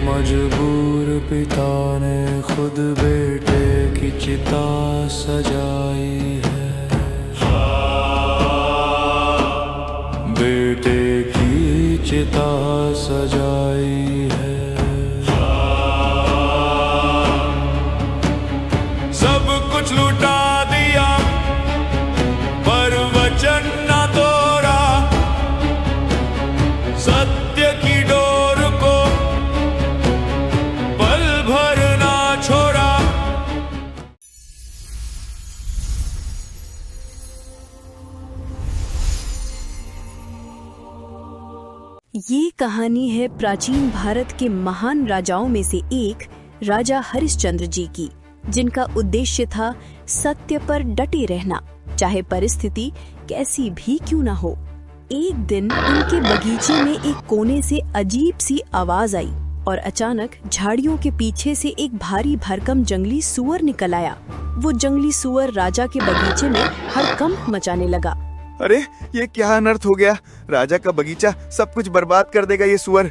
मजबूर पिता ने खुद बेटे की चिता सजाई है। बेटे की चिता सजाई है। सब कुछ लुटा दिया पर वचन न तोड़ा, सत्य की डोर को पल भर ना छोड़ा। ये कहानी है प्राचीन भारत के महान राजाओं में से एक राजा हरिश्चंद्र जी की, जिनका उद्देश्य था सत्य पर डटे रहना, चाहे परिस्थिति कैसी भी क्यों ना हो। एक दिन उनके बगीचे में एक कोने से अजीब सी आवाज आई और अचानक झाड़ियों के पीछे से एक भारी भरकम जंगली सुअर निकल आया। वो जंगली सुअर राजा के बगीचे में हड़कंप मचाने लगा। अरे ये क्या अनर्थ हो गया, राजा का बगीचा सब कुछ बर्बाद कर देगा ये सुअर।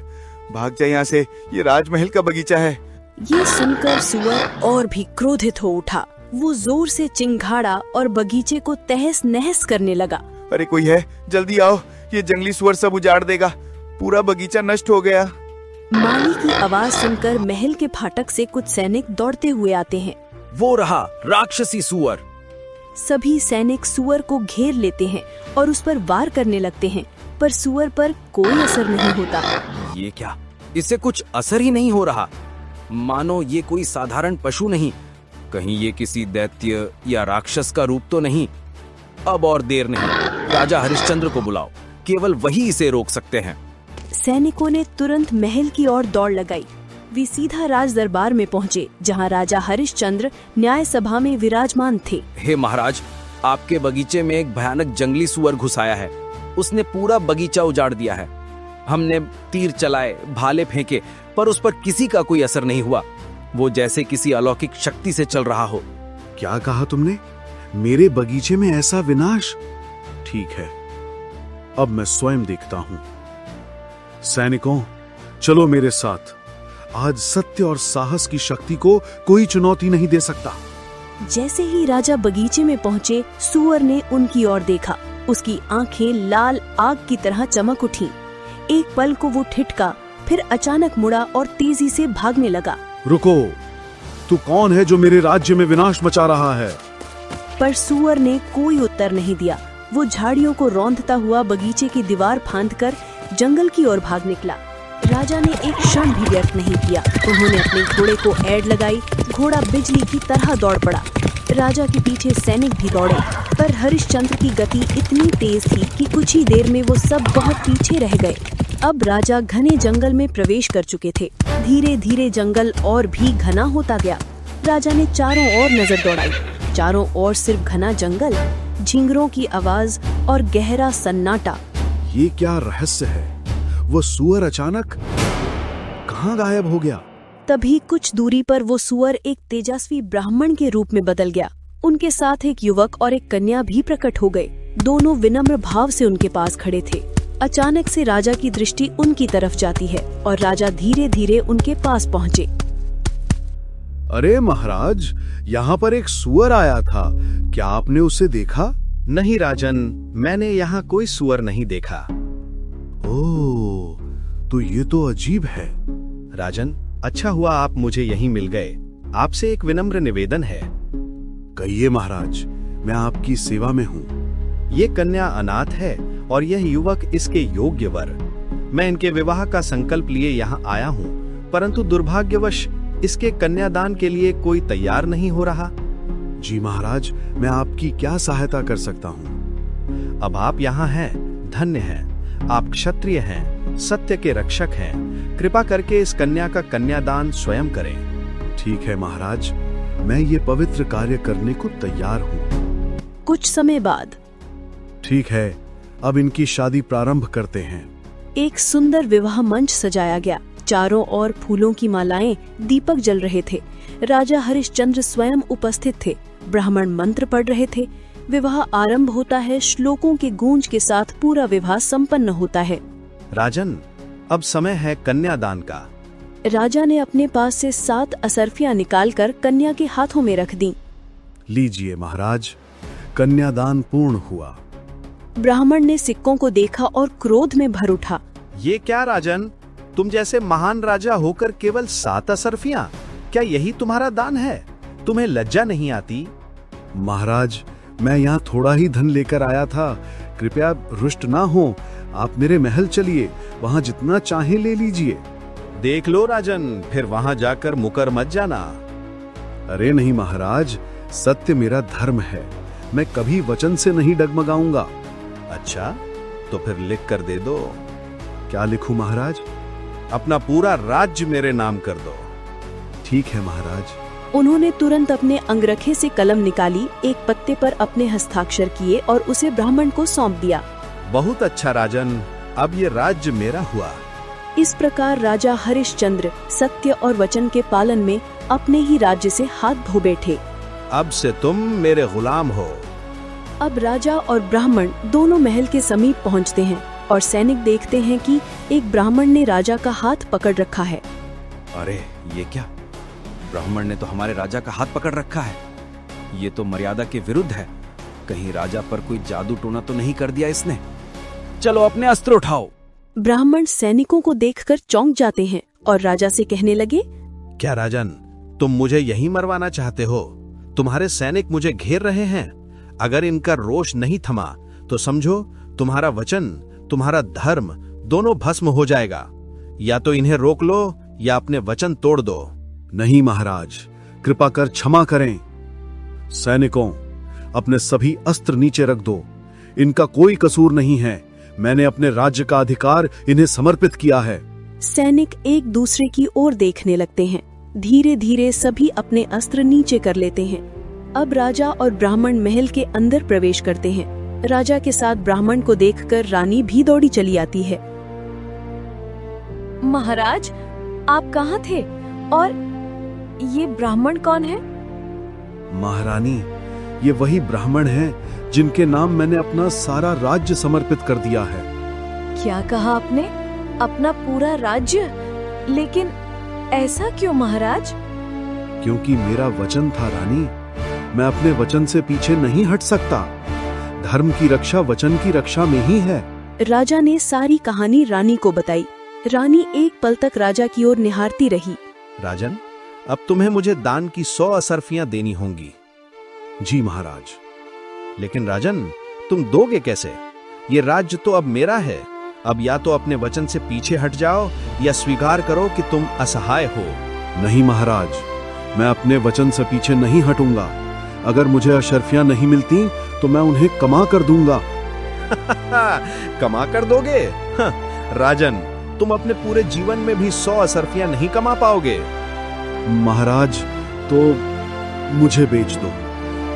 भाग जा यहाँ से, ये राजमहल का बगीचा है। ये सुनकर सुअर और भी क्रोधित हो उठा। वो जोर से चिंघाड़ा और बगीचे को तहस नहस करने लगा। अरे कोई है, जल्दी आओ, ये जंगली सुअर सब उजाड़ देगा, पूरा बगीचा नष्ट हो गया। माली की आवाज सुनकर महल के फाटक से कुछ सैनिक दौड़ते हुए आते हैं। वो रहा राक्षसी सुअर। सभी सैनिक सुअर को घेर लेते हैं और उस पर वार करने लगते हैं, पर सुअर पर कोई असर नहीं होता। ये क्या, इससे कुछ असर ही नहीं हो रहा, मानो ये कोई साधारण पशु नहीं, कहीं ये किसी दैत्य या राक्षस का रूप तो नहीं। अब और देर नहीं, राजा हरिश्चंद्र को बुलाओ, केवल वही इसे रोक सकते हैं। सैनिकों ने तुरंत महल की ओर दौड़ लगाई। वे सीधा राज दरबार में पहुँचे, जहाँ राजा हरिश्चंद्र न्याय सभा में विराजमान थे। हे महाराज, आपके बगीचे में एक भयानक जंगली सुअर घुस आया है। उसने पूरा बगीचा उजाड़ दिया है। हमने तीर चलाए, भाले फेंके, पर उस पर किसी का कोई असर नहीं हुआ। वो जैसे किसी अलौकिक शक्ति से चल रहा हो। क्या कहा तुमने? मेरे बगीचे में ऐसा विनाश? ठीक है, अब मैं स्वयं देखता हूं। सैनिकों, चलो मेरे साथ। आज सत्य और साहस की शक्ति को कोई चुनौती नहीं दे सकता। जैसे ही राजा बगीचे में पहुँचे, सुअर ने उनकी ओर देखा। उसकी आंखें लाल आग की तरह चमक उठी। एक पल को वो ठिठका, फिर अचानक मुड़ा और तेजी से भागने लगा। रुको, तू कौन है जो मेरे राज्य में विनाश मचा रहा है? पर सुअर ने कोई उत्तर नहीं दिया। वो झाड़ियों को रौंदता हुआ बगीचे की दीवार फांदकर जंगल की ओर भाग निकला। राजा ने एक क्षण भी व्यर्थ नहीं किया। उन्होंने अपने घोड़े को ऐड लगाई। घोड़ा बिजली की तरह दौड़ पड़ा। राजा के पीछे सैनिक भी दौड़े, पर हरिश्चंद्र की गति इतनी तेज थी कि कुछ ही देर में वो सब बहुत पीछे रह गए। अब राजा घने जंगल में प्रवेश कर चुके थे। धीरे धीरे जंगल और भी घना होता गया। राजा ने चारों ओर नजर दौड़ाई। चारों ओर सिर्फ घना जंगल, झिंगरों की आवाज और गहरा सन्नाटा। ये क्या रहस्य है? वो सुअर अचानक कहाँ गायब हो गया? तभी कुछ दूरी पर वो सुअर एक तेजस्वी ब्राह्मण के रूप में बदल गया। उनके साथ एक युवक और एक कन्या भी प्रकट हो गए। दोनों विनम्र भाव से उनके पास खड़े थे। अचानक से राजा की दृष्टि उनकी तरफ जाती है और राजा धीरे धीरे उनके पास पहुँचे। अरे महाराज, यहाँ पर एक सुअर आया था, क्या आपने उसे देखा? नहीं राजन, मैंने यहाँ कोई सुअर नहीं देखा। ओह, तो ये तो अजीब है। राजन, अच्छा हुआ आप मुझे यहीं मिल गए। आपसे एक विनम्र निवेदन है। कहिए महाराज, मैं आपकी सेवा में हूँ। ये कन्या अनाथ है और यह युवक इसके योग्य वर। मैं इनके विवाह का संकल्प लिए यहाँ आया हूँ, परंतु दुर्भाग्यवश इसके कन्यादान के लिए कोई तैयार नहीं हो रहा। जी महाराज, मैं आपकी क्या सहायता कर सकता हूँ? अब आप यहाँ हैं, धन्य हैं। आप क्षत्रिय हैं, सत्य के रक्षक हैं। कृपा करके इस कन्या का कन्यादान स्वयं करें। ठीक है महाराज, मैं ये पवित्र कार्य करने को तैयार हूँ। कुछ समय बाद ठीक है, अब इनकी शादी प्रारंभ करते हैं। एक सुंदर विवाह मंच सजाया गया। चारों ओर फूलों की मालाएं, दीपक जल रहे थे। राजा हरिश्चंद्र स्वयं उपस्थित थे। ब्राह्मण मंत्र पढ़ रहे थे। विवाह आरंभ होता है। श्लोकों के गूंज के साथ पूरा विवाह संपन्न होता है। राजन, अब समय है कन्यादान का। राजा ने अपने पास से 7 असरफियां निकालकर कन्या के हाथों में रख दी। लीजिए महाराज, कन्यादान पूर्ण हुआ। ब्राह्मण ने सिक्कों को देखा और क्रोध में भर उठा। ये क्या राजन, तुम जैसे महान राजा होकर केवल 7 असरफियां, क्या यही तुम्हारा दान है? तुम्हें लज्जा नहीं आती? महाराज, मैं यहाँ थोड़ा ही धन लेकर आया था, कृपया रुष्ट ना हो। आप मेरे महल चलिए, वहाँ जितना चाहे ले लीजिए। देख लो राजन, फिर वहां जाकर मुकर मत जाना। अरे नहीं महाराज, सत्य मेरा धर्म है, मैं कभी वचन से नहीं डगमगाऊंगा। अच्छा, तो फिर लिख कर दे दो। क्या लिखूं महाराज? अपना पूरा राज्य मेरे नाम कर दो। ठीक है महाराज। उन्होंने तुरंत अपने अंगरखे से कलम निकाली, एक पत्ते पर अपने हस्ताक्षर किए और उसे ब्राह्मण को सौंप दिया। बहुत अच्छा राजन, अब ये राज्य मेरा हुआ। इस प्रकार राजा हरिश्चंद्र सत्य और वचन के पालन में अपने ही राज्य से हाथ धो बैठे। अब से तुम मेरे गुलाम हो। अब राजा और ब्राह्मण दोनों महल के समीप पहुंचते हैं और सैनिक देखते हैं कि एक ब्राह्मण ने राजा का हाथ पकड़ रखा है। अरे ये क्या, ब्राह्मण ने तो हमारे राजा का हाथ पकड़ रखा है। ये तो मर्यादा के विरुद्ध है। कहीं राजा पर कोई जादू टोना तो नहीं कर दिया इसने। चलो अपने अस्त्र उठाओ। ब्राह्मण सैनिकों को देखकर चौंक जाते हैं और राजा से कहने लगे, क्या राजन, तुम मुझे यहीं मरवाना चाहते हो? तुम्हारे सैनिक मुझे घेर रहे हैं। अगर इनका रोष नहीं थमा तो समझो तुम्हारा वचन, तुम्हारा धर्म दोनों भस्म हो जाएगा। या तो इन्हें रोक लो या अपने वचन तोड़ दो। नहीं महाराज, कृपा कर क्षमा करें। सैनिकों, अपने सभी अस्त्र नीचे रख दो। इनका कोई कसूर नहीं है। मैंने अपने राज्य का अधिकार इन्हें समर्पित किया है। सैनिक एक दूसरे की ओर देखने लगते हैं। धीरे धीरे सभी अपने अस्त्र नीचे कर लेते हैं। अब राजा और ब्राह्मण महल के अंदर प्रवेश करते हैं। राजा के साथ ब्राह्मण को देखकर रानी भी दौड़ी चली आती है। महाराज, आप कहाँ थे? और ये ब्राह्मण कौन है? महारानी, ये वही ब्राह्मण हैं जिनके नाम मैंने अपना सारा राज्य समर्पित कर दिया है। क्या कहा आपने? अपना पूरा राज्य? लेकिन ऐसा क्यों महाराज? क्योंकि मेरा वचन था रानी, मैं अपने वचन से पीछे नहीं हट सकता। धर्म की रक्षा वचन की रक्षा में ही है। राजा ने सारी कहानी रानी को बताई। रानी एक पल तक राजा की ओर निहारती रही। राजन, अब तुम्हें मुझे दान की 100 असरफियां देनी होंगी। जी महाराज। लेकिन राजन, तुम दोगे कैसे? ये राज्य तो अब मेरा है। अब या तो अपने वचन से पीछे हट जाओ या स्वीकार करो कि तुम असहाय हो। नहीं महाराज, मैं अपने वचन से पीछे नहीं हटूंगा। अगर मुझे अशर्फियां नहीं मिलती तो मैं उन्हें कमा कर दूंगा। कमा कर दोगे? राजन, तुम अपने पूरे जीवन में भी 100 असरफियां नहीं कमा पाओगे। महाराज, तो मुझे बेच दो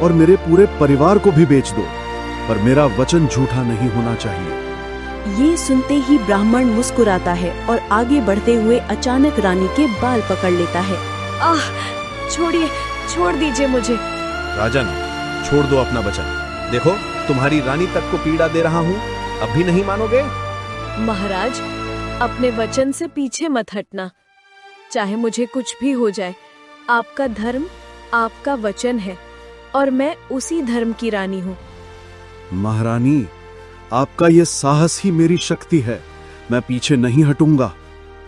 और मेरे पूरे परिवार को भी बेच दो, पर मेरा वचन झूठा नहीं होना चाहिए। ये सुनते ही ब्राह्मण मुस्कुराता है और आगे बढ़ते हुए अचानक रानी के बाल पकड़ लेता है। आह, छोड़िए, छोड़ दीजिए मुझे। राजन, छोड़ दो अपना वचन। देखो, तुम्हारी रानी तक को पीड़ा दे रहा हूँ, अब भी नहीं मानोगे? महाराज, अपने वचन से पीछे मत हटना। चाहे मुझे कुछ भी हो जाए, आपका धर्म आपका वचन है और मैं उसी धर्म की रानी हूँ। महारानी, आपका ये साहस ही मेरी शक्ति है। मैं पीछे नहीं हटूंगा।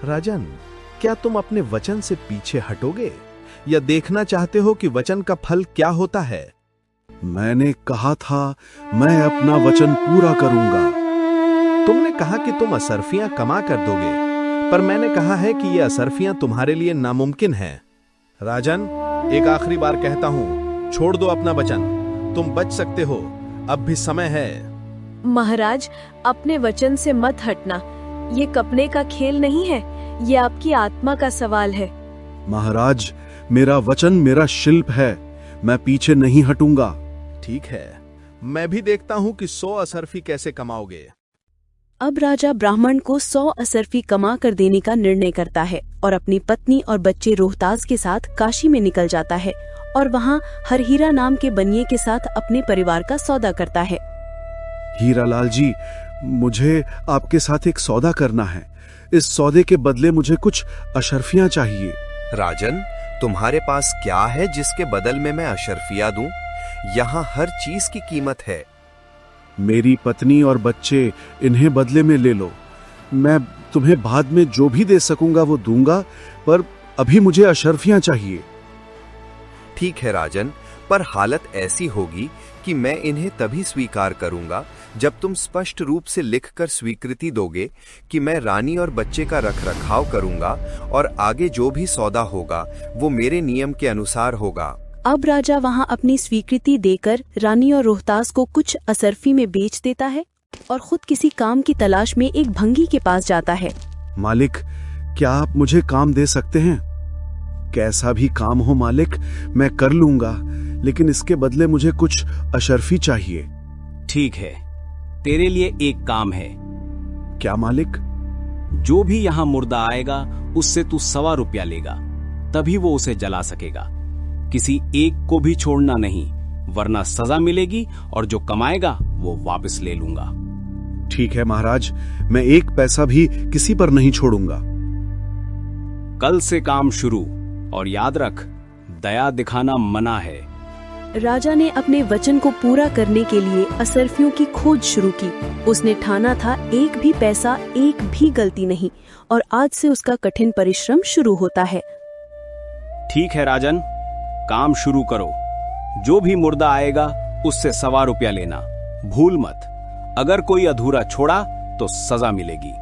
राजन, क्या तुम अपने वचन से पीछे हटोगे या देखना चाहते हो कि वचन का फल क्या होता है? मैंने कहा था मैं अपना वचन पूरा करूंगा। तुमने कहा कि तुम असरफियां कमा कर दोगे, पर मैंने कहा है कि ये असरफियां तुम्हारे लिए नामुमकिन हैं। राजन, एक आखिरी बार कहता हूँ, छोड़ दो अपना वचन। तुम बच सकते हो, अब भी समय है। महाराज, अपने वचन से मत हटना। ये कपने का खेल नहीं है, ये आपकी आत्मा का सवाल है। महाराज, मेरा वचन मेरा शिल्प है, मैं पीछे नहीं हटूंगा। ठीक है, मैं भी देखता हूँ कि 100 असरफी कैसे कमाओगे। अब राजा ब्राह्मण को 100 असरफी कमा कर देने का निर्णय करता है और अपनी पत्नी और बच्चे रोहतास के साथ काशी में निकल जाता है और वहाँ हरहीरा नाम के बनिए के साथ अपने परिवार का सौदा करता है। हीरालाल जी, मुझे आपके साथ एक सौदा करना है। इस सौदे के बदले मुझे कुछ अशर्फियां चाहिए। राजन, तुम्हारे पास क्या है जिसके बदल में मैं अशर्फिया दूं? यहाँ हर चीज की कीमत है। मेरी पत्नी और बच्चे, इन्हें बदले में ले लो। मैं तुम्हें बाद में जो भी दे सकूंगा वो दूंगा, पर अभी मुझे अशर्फियां चाहिए। ठीक है राजन, पर हालत ऐसी होगी कि मैं इन्हें तभी स्वीकार करूंगा जब तुम स्पष्ट रूप से लिखकर स्वीकृति दोगे कि मैं रानी और बच्चे का रखरखाव करूंगा और आगे जो भी सौदा होगा वो मेरे नियम के अनुसार होगा। अब राजा वहां अपनी स्वीकृति देकर रानी और रोहतास को कुछ असरफी में बेच देता है और खुद किसी काम की तलाश में एक भंगी के पास जाता है। मालिक, क्या आप मुझे काम दे सकते हैं? कैसा भी काम हो मालिक, मैं कर लूंगा, लेकिन इसके बदले मुझे कुछ अशर्फी चाहिए। ठीक है, तेरे लिए एक काम है। क्या मालिक? जो भी यहाँ मुर्दा आएगा उससे तू 125 रुपया लेगा, तभी वो उसे जला सकेगा। किसी एक को भी छोड़ना नहीं, वरना सजा मिलेगी और जो कमाएगा वो वापस ले लूंगा। ठीक है महाराज, मैं एक पैसा भी किसी पर नहीं छोड़ूंगा। कल से काम शुरू, और याद रख, दया दिखाना मना है। राजा ने अपने वचन को पूरा करने के लिए असरफियों की खोज शुरू की। उसने ठाना था एक भी पैसा, एक भी गलती नहीं, और आज से उसका कठिन परिश्रम शुरू होता है। ठीक है राजन, काम शुरू करो। जो भी मुर्दा आएगा उससे 125 रुपया लेना, भूल मत। अगर कोई अधूरा छोड़ा तो सजा मिलेगी।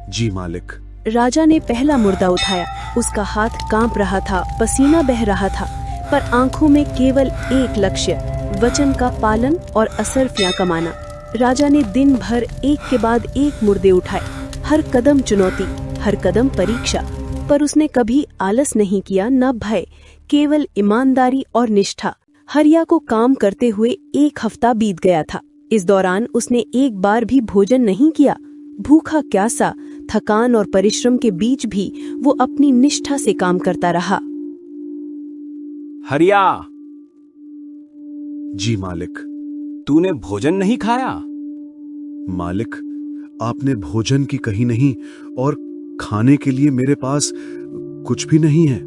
जी मालिक। राजा ने पहला मुर्दा उठाया। उसका हाथ कांप रहा था, पसीना बह रहा था, पर आंखों में केवल एक लक्ष्य, वचन का पालन और असरफियां कमाना। राजा ने दिन भर एक के बाद एक मुर्दे उठाए। हर कदम चुनौती, हर कदम परीक्षा, पर उसने कभी आलस नहीं किया, न भय, केवल ईमानदारी और निष्ठा। हरिया को काम करते हुए 1 हफ्ता बीत गया था। इस दौरान उसने एक बार भी भोजन नहीं किया। भूखा प्यासा, थकान और परिश्रम के बीच भी वो अपनी निष्ठा से काम करता रहा। हरिया। जी मालिक। तूने भोजन नहीं खाया? मालिक, आपने भोजन की कही नहीं, और खाने के लिए मेरे पास कुछ भी नहीं है।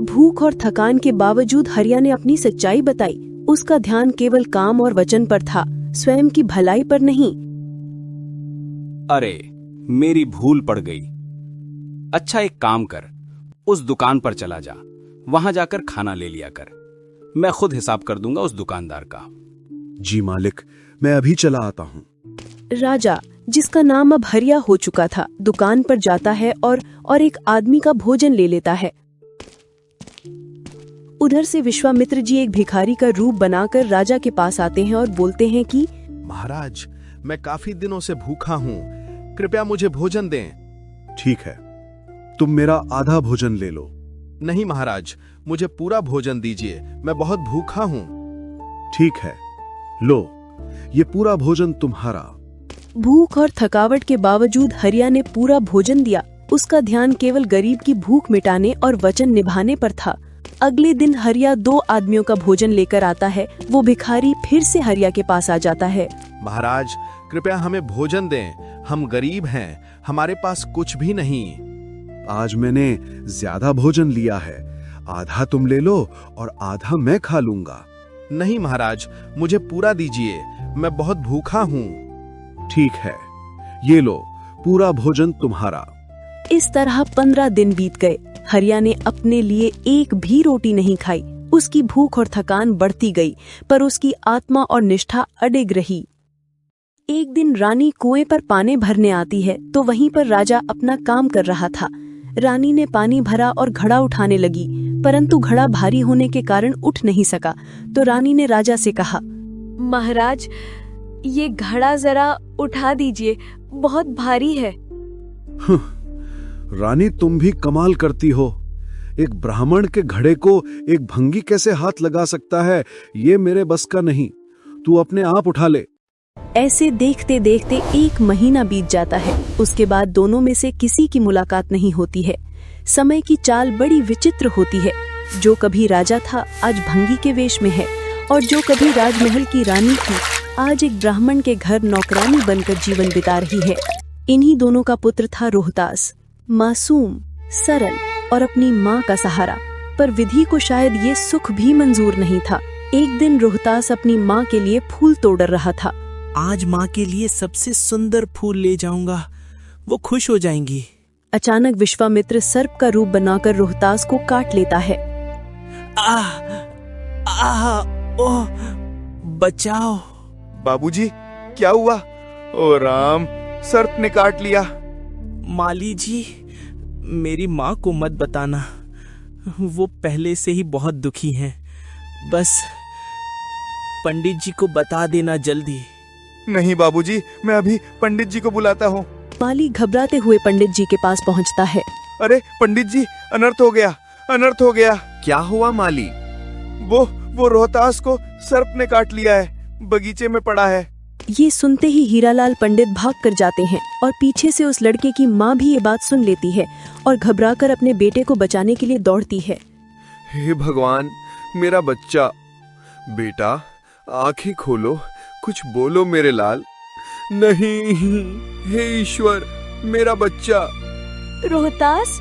भूख और थकान के बावजूद हरिया ने अपनी सच्चाई बताई। उसका ध्यान केवल काम और वचन पर था, स्वयं की भलाई पर नहीं। अरे, मेरी भूल पड़ गई। अच्छा, एक काम कर, उस दुकान पर चला जा, वहां जाकर खाना ले लिया कर। मैं खुद हिसाब कर दूंगा उस दुकानदार का। जी मालिक, मैं अभी चला आता हूँ। राजा, जिसका नाम अब हरिया हो चुका था, दुकान पर जाता है और एक आदमी का भोजन ले लेता है। उधर से विश्वामित्र जी एक भिखारी का रूप बनाकर राजा के पास आते हैं और बोलते हैं कि महाराज, मैं काफी दिनों से भूखा हूँ, कृपया मुझे भोजन दें। ठीक है, तुम मेरा आधा भोजन ले लो। नहीं महाराज, मुझे पूरा भोजन दीजिए, मैं बहुत भूखा हूँ। ठीक है, लो, ये पूरा भोजन तुम्हारा। भूख और थकावट के बावजूद हरिया ने पूरा भोजन दिया। उसका ध्यान केवल गरीब की भूख मिटाने और वचन निभाने पर था। अगले दिन हरिया 2 आदमियों का भोजन लेकर आता है। वो भिखारी फिर से हरिया के पास आ जाता है। महाराज, कृपया हमें भोजन दें, हम गरीब हैं, हमारे पास कुछ भी नहीं। आज मैंने ज्यादा भोजन लिया है, आधा तुम ले लो और आधा मैं खा लूंगा। नहीं महाराज, मुझे पूरा दीजिए, मैं बहुत भूखा हूँ। ठीक है, ये लो, पूरा भोजन तुम्हारा। इस तरह 15 दिन बीत गए। हरिया ने अपने लिए एक भी रोटी नहीं खाई। उसकी भूख और थकान बढ़ती गई, पर उसकी आत्मा और निष्ठा अडिग रही। एक दिन रानी कुएं पर पानी भरने आती है, तो वहीं पर राजा अपना काम कर रहा था। रानी ने पानी भरा और घड़ा उठाने लगी, परंतु घड़ा भारी होने के कारण उठ नहीं सका। तो रानी ने राजा से कहा, महाराज, ये घड़ा जरा उठा दीजिए, बहुत भारी है। रानी, तुम भी कमाल करती हो। एक ब्राह्मण के घड़े को एक भंगी कैसे हाथ लगा सकता है, ये मेरे बस का नहीं। तू अपने आप उठा ले। ऐसे देखते देखते 1 महीना बीत जाता है। उसके बाद दोनों में से किसी की मुलाकात नहीं होती है। समय की चाल बड़ी विचित्र होती है। जो कभी राजा था, आज भंगी के वेश में है, और जो कभी राजमहल की रानी थी, आज एक ब्राह्मण के घर नौकरानी बनकर जीवन बिता रही है। इन्हीं दोनों का पुत्र था रोहतास, मासूम, सरल और अपनी माँ का सहारा। पर विधि को शायद ये सुख भी मंजूर नहीं था। एक दिन रोहतास अपनी माँ के लिए फूल तोड़ रहा था। आज माँ के लिए सबसे सुंदर फूल ले जाऊंगा, वो खुश हो जाएंगी। अचानक विश्वामित्र सर्प का रूप बनाकर रोहतास को काट लेता है। आह, आह, ओह, बचाओ। बाबूजी, क्या हुआ? ओ राम, सर्प ने काट लिया। माली जी, मेरी माँ को मत बताना, वो पहले से ही बहुत दुखी हैं। बस पंडित जी को बता देना जल्दी। नहीं बाबूजी, मैं अभी पंडित जी को बुलाता हूँ। माली घबराते हुए पंडित जी के पास पहुंचता है। अरे पंडित जी, अनर्थ हो गया, अनर्थ हो गया। क्या हुआ माली? वो रोहतास को सर्प ने काट लिया है, बगीचे में पड़ा है। ये सुनते ही हीरालाल पंडित भाग कर जाते हैं और पीछे से उस लड़के की माँ भी ये बात सुन लेती है और घबराकर अपने बेटे को बचाने के लिए दौड़ती है। हे भगवान, मेरा बच्चा। बेटा, आंखें खोलो, कुछ बोलो मेरे लाल। नहीं, हे ईश्वर, मेरा बच्चा। रोहतास,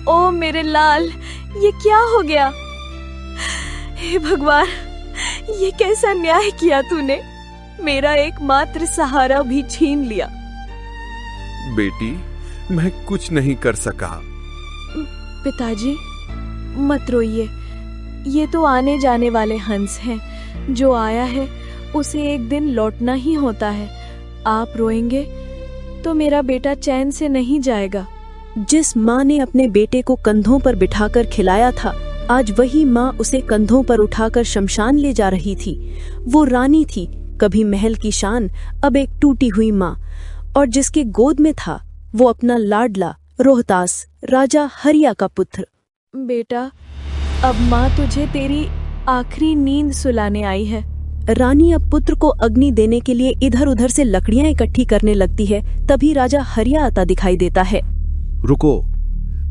ओ मेरे लाल, ये क्या हो गया? हे भगवान, ये कैसा न्याय किया तूने? मेरा एकमात्र सहारा भी छीन लिया। बेटी, मैं कुछ नहीं कर सका। पिताजी, मत रोइए। ये तो आने जाने वाले हंस हैं। जो आया है उसे एक दिन लौटना ही होता है। आप रोएंगे तो मेरा बेटा चैन से नहीं जाएगा। जिस माँ ने अपने बेटे को कंधों पर बिठाकर खिलाया था, आज वही माँ उसे कंधों पर उठाकर शमशान ले जा रही थी। वो रानी थी, कभी महल की शान, अब एक टूटी हुई माँ। और जिसके गोद में था वो अपना लाडला रोहतास, राजा हरिया का पुत्र। बेटा, अब माँ तुझे तेरी आखिरी नींद सुलाने आई है। रानी अब पुत्र को अग्नि देने के लिए इधर उधर से लकड़ियां इकट्ठी करने लगती है। तभी राजा हरिया आता दिखाई देता है। रुको,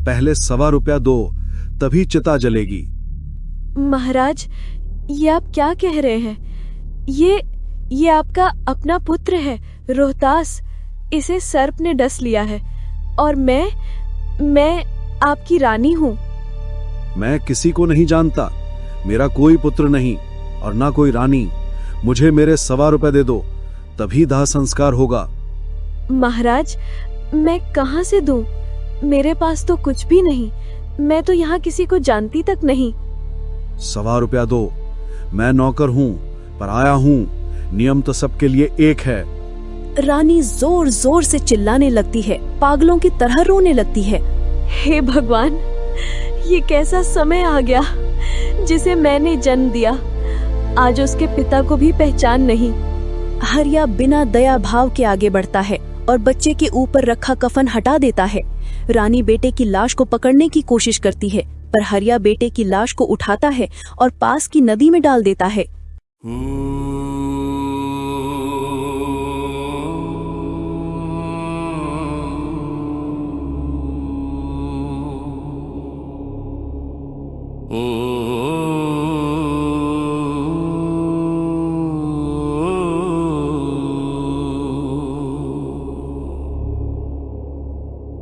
पहले 1.25 रुपया दो, तभी चिता जलेगी। महाराज, ये आप क्या कह रहे हैं? ये आपका अपना पुत्र है रोहतास। इसे सर्प ने डस लिया है और मैं आपकी रानी हूँ। मैं किसी को नहीं जानता, मेरा कोई पुत्र नहीं और ना कोई रानी। मुझे मेरे 1.25 रुपए दे दो, तभी दाह संस्कार होगा। महाराज, मैं कहाँ से दूं? मेरे पास तो कुछ भी नहीं। मैं तो यहाँ किसी को जानती तक नहीं। 1.25 रुपया दो। मैं नौकर हूँ, पर आया हूँ। नियम तो सबके लिए एक है। रानी जोर जोर से चिल्लाने लगती है, पागलों की तरह रोने लगती है। हे भगवान, ये कैसा समय आ गया जिसे मैंने जन्म दिया। आज उसके पिता को भी पहचान नहीं। हरिया बिना दया भाव के आगे बढ़ता है और बच्चे के ऊपर रखा कफन हटा देता है। रानी बेटे की लाश को पकड़ने की कोशिश करती है, पर हरिया बेटे की लाश को उठाता है और पास की नदी में डाल देता है।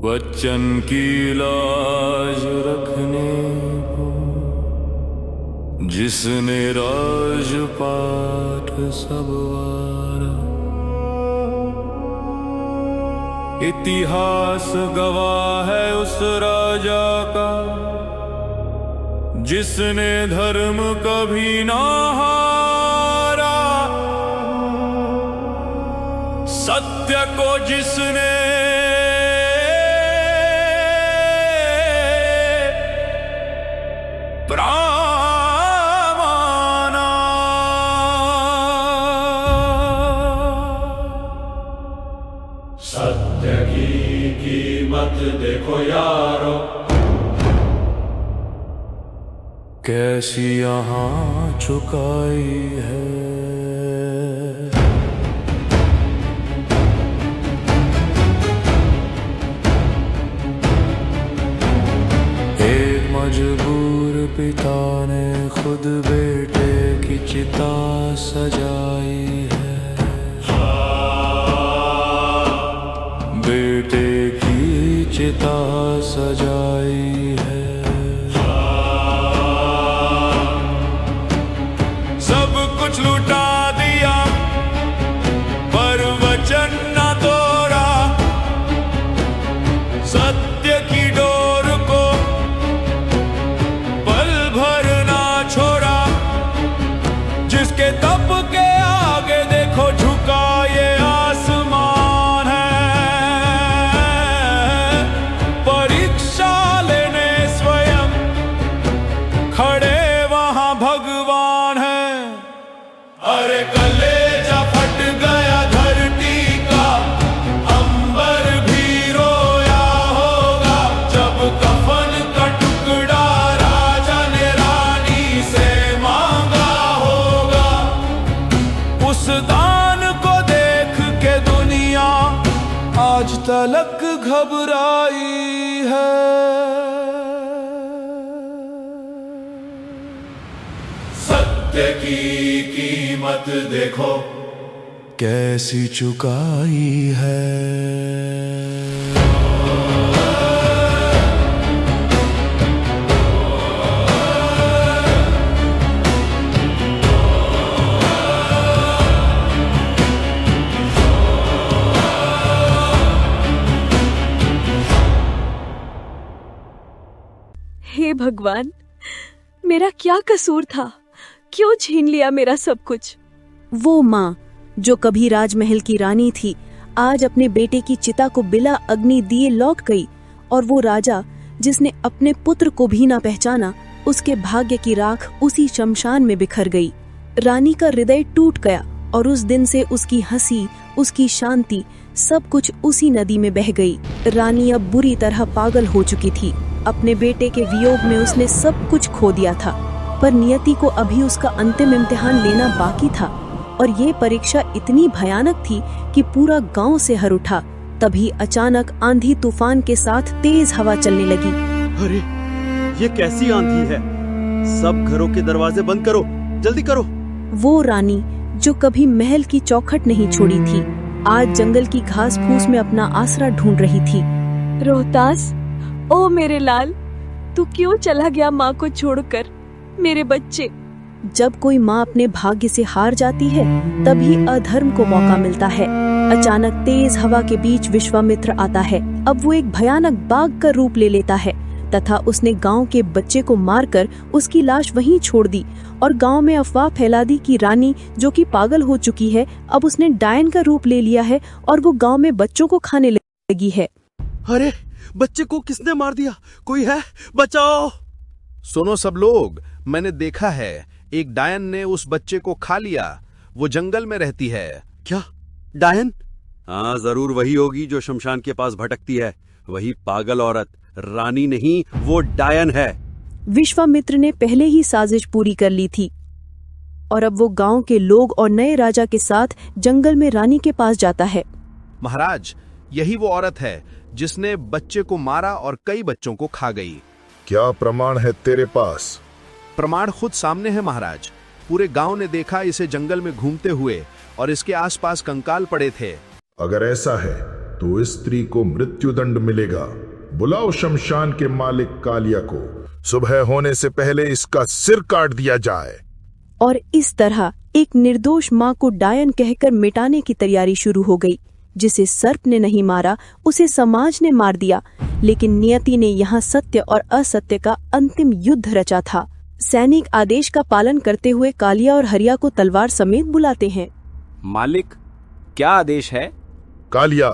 बच्चन की लाज रखने को जिसने राजपाट सबवारा, इतिहास गवाह है उस राजा का जिसने धर्म कभी ना हारा, सत्य को जिसने प्रामाना। सत्य की कीमत देखो यारो, कैसी यहाँ चुकाई है। एक मजबूर पिता ने खुद बेटे की चिता सजाई है। चिता सजाई है। सब कुछ लुटा दिया पर वचन न तोड़ा, सत्य की डोर को पल भर ना छोड़ा। जिसके तप के आगे देखो झुका ये आसमान है, परीक्षा लेने स्वयं खड़े वहां भगवान है। अरे कलेजा फट गया धरती का, अंबर भी रोया होगा जब कफन का टुकड़ा राजा ने रानी से मांगा होगा। उस दान को देख के दुनिया आज तलक घबराई है। सत्य की कीमत देखो कैसी चुकाई है। हे भगवान, मेरा क्या कसूर था? क्यों छीन लिया मेरा सब कुछ? वो माँ जो कभी राजमहल की रानी थी, आज अपने बेटे की चिता को बिला अग्नि दिए लौट गई। और वो राजा जिसने अपने पुत्र को भी ना पहचाना, उसके भाग्य की राख उसी शमशान में बिखर गई। रानी का हृदय टूट गया और उस दिन से उसकी हंसी, उसकी शांति, सब कुछ उसी नदी में बह गई। रानी अब बुरी तरह पागल हो चुकी थी। अपने बेटे के वियोग में उसने सब कुछ खो दिया था, पर नियति को अभी उसका अंतिम इम्तिहान लेना बाकी था। और ये परीक्षा इतनी भयानक थी कि पूरा गांव से हर उठा। तभी अचानक आंधी तूफान के साथ तेज हवा चलने लगी। अरे ये कैसी आंधी है? सब घरों के दरवाजे बंद करो, जल्दी करो। वो रानी जो कभी महल की चौखट नहीं छोड़ी थी, आज जंगल की घास फूस में अपना आसरा ढूंढ रही थी। रोहतास, ओ मेरे लाल, तू क्यों चला गया माँ को छोड़कर? मेरे बच्चे। जब कोई माँ अपने भाग्य से हार जाती है, तभी अधर्म को मौका मिलता है। अचानक तेज हवा के बीच विश्वामित्र आता है। अब वो एक भयानक बाघ का रूप ले लेता है तथा उसने गांव के बच्चे को मारकर उसकी लाश वहीं छोड़ दी और गांव में अफवाह फैला दी कि रानी जो कि पागल हो चुकी है, अब उसने डायन का रूप ले लिया है और वो गांव में बच्चों को खाने लगी है। अरे बच्चे को किसने मार दिया? कोई है? बचाओ! सुनो सब लोग, मैंने देखा है एक डायन ने उस बच्चे को खा लिया। वो जंगल में रहती है। क्या डायन? हाँ, जरूर वही होगी जो शमशान के पास भटकती है। वही पागल औरत रानी नहीं, वो डायन है। विश्वामित्र ने पहले ही साजिश पूरी कर ली थी और अब वो गांव के लोग और नए राजा के साथ जंगल में रानी के पास जाता है। महाराज, यही वो औरत है जिसने बच्चे को मारा और कई बच्चों को खा गई। क्या प्रमाण है तेरे पास? प्रमाण खुद सामने है महाराज। पूरे गांव ने देखा इसे जंगल में घूमते हुए और इसके आसपास कंकाल पड़े थे। अगर ऐसा है तो इस स्त्री को मृत्युदंड मिलेगा। बुलाओ शमशान के मालिक कालिया को, सुबह होने से पहले इसका सिर काट दिया जाए। और इस तरह एक निर्दोष माँ को डायन कहकर मिटाने की तैयारी शुरू हो गई। जिसे सर्प ने नहीं मारा, उसे समाज ने मार दिया। लेकिन नियति ने यहाँ सत्य और असत्य का अंतिम युद्ध रचा था। सैनिक आदेश का पालन करते हुए कालिया और हरिया को तलवार समेत बुलाते हैं। मालिक, क्या आदेश है? कालिया,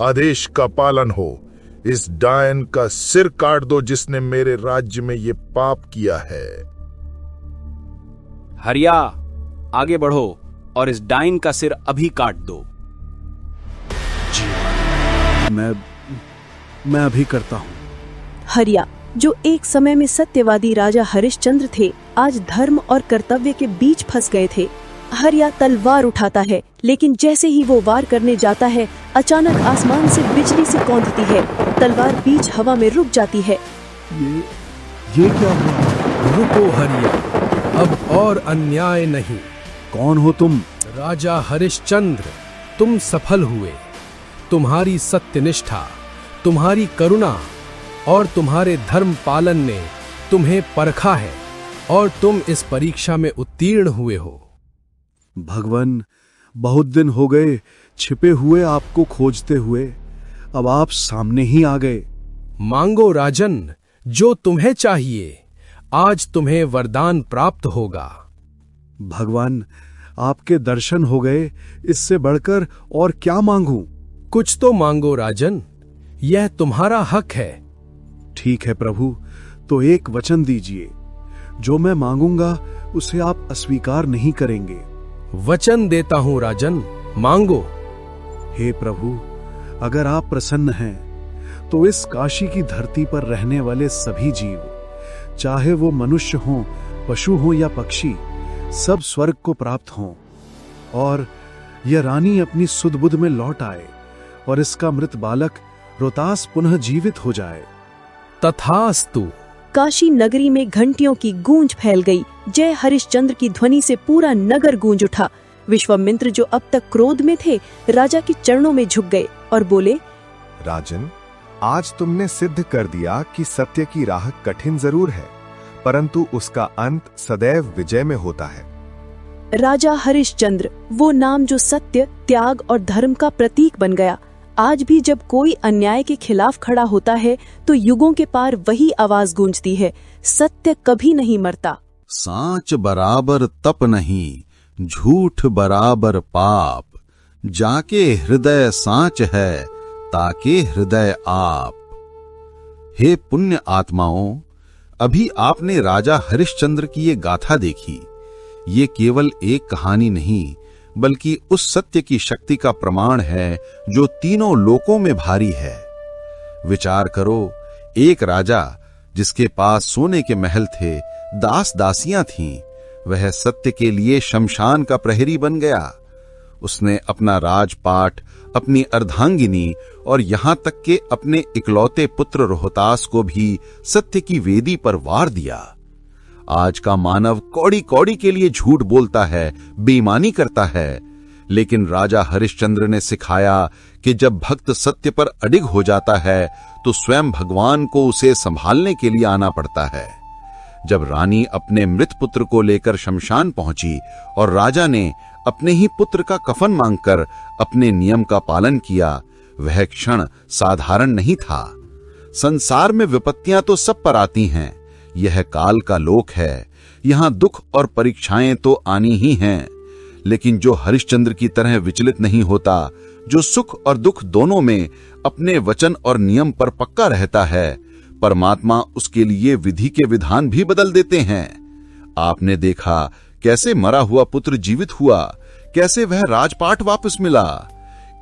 आदेश का पालन हो। इस डायन का सिर काट दो जिसने मेरे राज्य में ये पाप किया है। हरिया, आगे बढ़ो और इस डायन का सिर अभी काट दो। मैं अभी करता हूँ। हरिया, जो एक समय में सत्यवादी राजा हरिश्चंद्र थे, आज धर्म और कर्तव्य के बीच फंस गए थे। हरिया तलवार उठाता है, लेकिन जैसे ही वो वार करने जाता है, अचानक आसमान से बिजली सी कौंधती है। तलवार बीच हवा में रुक जाती है। ये क्या हुआ? रुको हरिया, अब और अन्याय नहीं। कौन हो तुम? राजा हरिश्चंद्र, तुम सफल हुए। तुम्हारी सत्यनिष्ठा, तुम्हारी करुणा और तुम्हारे धर्म पालन ने तुम्हें परखा है और तुम इस परीक्षा में उत्तीर्ण हुए हो। भगवान, बहुत दिन हो गए छिपे हुए आपको खोजते हुए, अब आप सामने ही आ गए। मांगो राजन, जो तुम्हें चाहिए, आज तुम्हें वरदान प्राप्त होगा। भगवान, आपके दर्शन हो गए, इससे बढ़कर और क्या मांगूं? कुछ तो मांगो राजन, यह तुम्हारा हक है। ठीक है प्रभु, तो एक वचन दीजिए, जो मैं मांगूंगा उसे आप अस्वीकार नहीं करेंगे। वचन देता हूं राजन, मांगो। हे प्रभु, अगर आप प्रसन्न हैं तो इस काशी की धरती पर रहने वाले सभी जीव, चाहे वो मनुष्य हों, पशु हों या पक्षी, सब स्वर्ग को प्राप्त हों और यह रानी अपनी सुध-बुध में लौट आए और इसका मृत बालक रोतास पुनः जीवित हो जाए। तथास्तु। काशी नगरी में घंटियों की गूंज फैल गई। जय हरिश्चंद्र की ध्वनि से पूरा नगर गूंज उठा। विश्वामित्र, जो अब तक क्रोध में थे, राजा के चरणों में झुक गए और बोले, राजन, आज तुमने सिद्ध कर दिया कि सत्य की राह कठिन जरूर है, परंतु उसका अंत सदैव विजय में होता है। राजा हरिश्चंद्र, वो नाम जो सत्य, त्याग और धर्म का प्रतीक बन गया। आज भी जब कोई अन्याय के खिलाफ खड़ा होता है तो युगों के पार वही आवाज गूंजती है, सत्य कभी नहीं मरता। सांच बराबर तप नहीं, झूठ बराबर पाप, जाके हृदय सांच है, ताके हृदय आप। हे पुण्य आत्माओं, अभी आपने राजा हरिश्चंद्र की ये गाथा देखी। ये केवल एक कहानी नहीं, बल्कि उस सत्य की शक्ति का प्रमाण है जो तीनों लोकों में भारी है। विचार करो, एक राजा जिसके पास सोने के महल थे, दास दासियां थीं, वह सत्य के लिए शमशान का प्रहरी बन गया। उसने अपना राजपाट, अपनी अर्धांगिनी और यहां तक के अपने इकलौते पुत्र रोहतास को भी सत्य की वेदी पर वार दिया। आज का मानव कौड़ी कौड़ी के लिए झूठ बोलता है, बेईमानी करता है, लेकिन राजा हरिश्चंद्र ने सिखाया कि जब भक्त सत्य पर अडिग हो जाता है तो स्वयं भगवान को उसे संभालने के लिए आना पड़ता है। जब रानी अपने मृत पुत्र को लेकर शमशान पहुंची और राजा ने अपने ही पुत्र का कफन मांगकर अपने नियम का पालन किया, वह क्षण साधारण नहीं था। संसार में विपत्तियां तो सब पर आती हैं, यह काल का लोक है, यहां दुख और परीक्षाएं तो आनी ही हैं, लेकिन जो हरिश्चंद्र की तरह विचलित नहीं होता, जो सुख और दुख दोनों में अपने वचन और नियम पर पक्का रहता है, परमात्मा उसके लिए विधि के विधान भी बदल देते हैं। आपने देखा कैसे मरा हुआ पुत्र जीवित हुआ, कैसे वह राजपाट वापस मिला।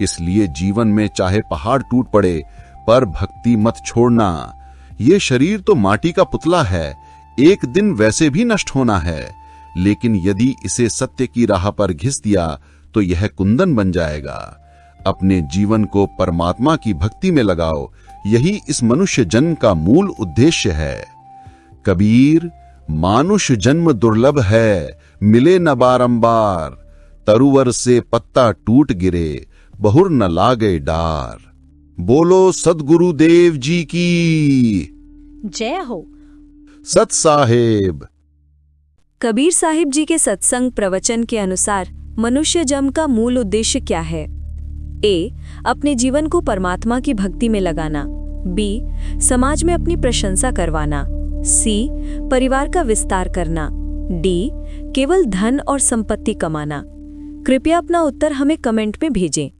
इसलिए जीवन में चाहे पहाड़ टूट पड़े, पर भक्ति मत छोड़ना। ये शरीर तो माटी का पुतला है, एक दिन वैसे भी नष्ट होना है, लेकिन यदि इसे सत्य की राह पर घिस दिया तो यह कुंदन बन जाएगा। अपने जीवन को परमात्मा की भक्ति में लगाओ, यही इस मनुष्य जन्म का मूल उद्देश्य है। कबीर, मानुष जन्म दुर्लभ है, मिले न बारंबार, तरुवर से पत्ता टूट गिरे, बहुर न लागे डार। बोलो सद्गुरु देव जी की जय हो। सत साहेब। कबीर साहिब जी के सत्संग प्रवचन के अनुसार मनुष्य जन्म का मूल उद्देश्य क्या है? ए, अपने जीवन को परमात्मा की भक्ति में लगाना। बी, समाज में अपनी प्रशंसा करवाना। सी, परिवार का विस्तार करना। डी, केवल धन और संपत्ति कमाना। कृपया अपना उत्तर हमें कमेंट में भेजें।